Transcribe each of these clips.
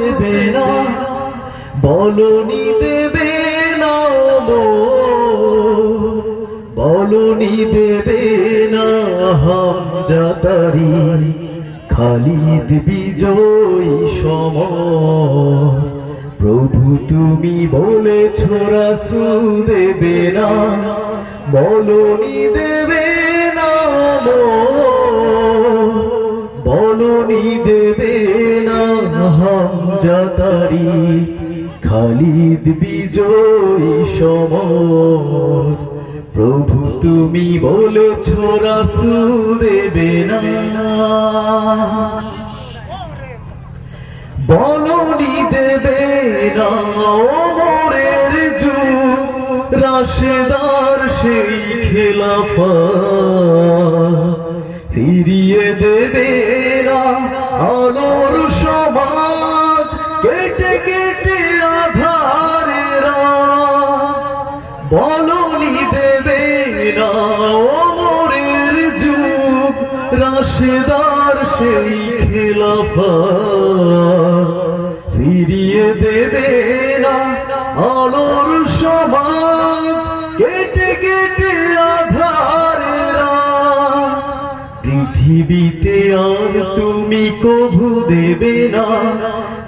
দেবে না, বলনি দেবে না বলনি দেবে না হামজাতারি খালিদ বিজয়ী সমর। প্রভু তুমি বলেছ রাসূল দেবে না, বলনি দেবে না বলনি দেবে না হামজাতারি খালিদ বিজয়ী সমর। প্রভু তুমি বলেছ রাসূল দেবে না, বলনি দেবে না ওমরের যুগ রাশেদার সেই খেলাফত। ফিরিয়ে দেবে না আলোর সমাজ কেটে কেটে আধারের রাত। বলনি দেবে না ওমরের যুগ রাশেদার সেই খেলাফত। ফিরিয়ে দেবে না আলোর সমাজ কেটে কেটে আধারের রাত। পৃথিবীতে আর তুমি কভু দেবে না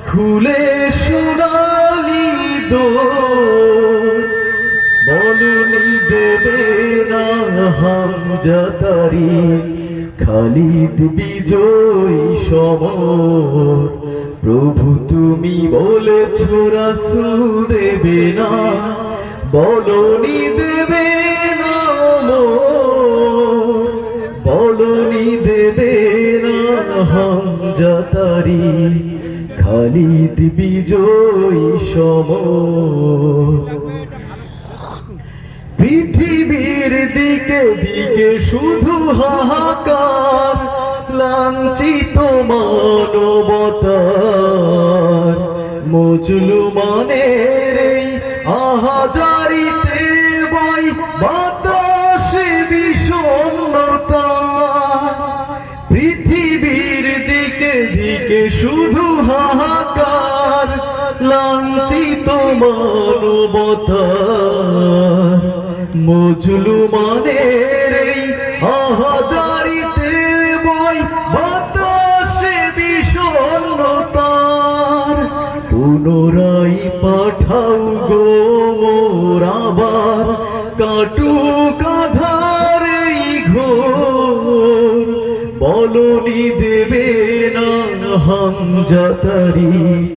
খুলে সোনালি দোর। বলনি দেবে না হামজাতারি খালিদ বিজয়ী সমর। প্রভু তুমি বলেছ রাসূল দেবে না, বলনি দেবে না বলনি দেবে না হামজাতারি খালিদ বিজয়ী সমর। পৃথিবীর দিকে দিকে শুধু হাহাকার, লাঞ্ছিত মানবতার মুসলমানের এই আহাজারিতে বই বাতাসে বিষণ্ণতা। পৃথিবীর দিকে দিকে শুধু হাহাকার, লাঞ্ছিত মানবতার মুসলমানের এই আহাজারিতে বই বাতাসে বিষণ্ণতার। পুনরায় পাঠাও গো মোর আবার কাটুক আধার এই ঘোর। বলনি দেবে না হামজাতারি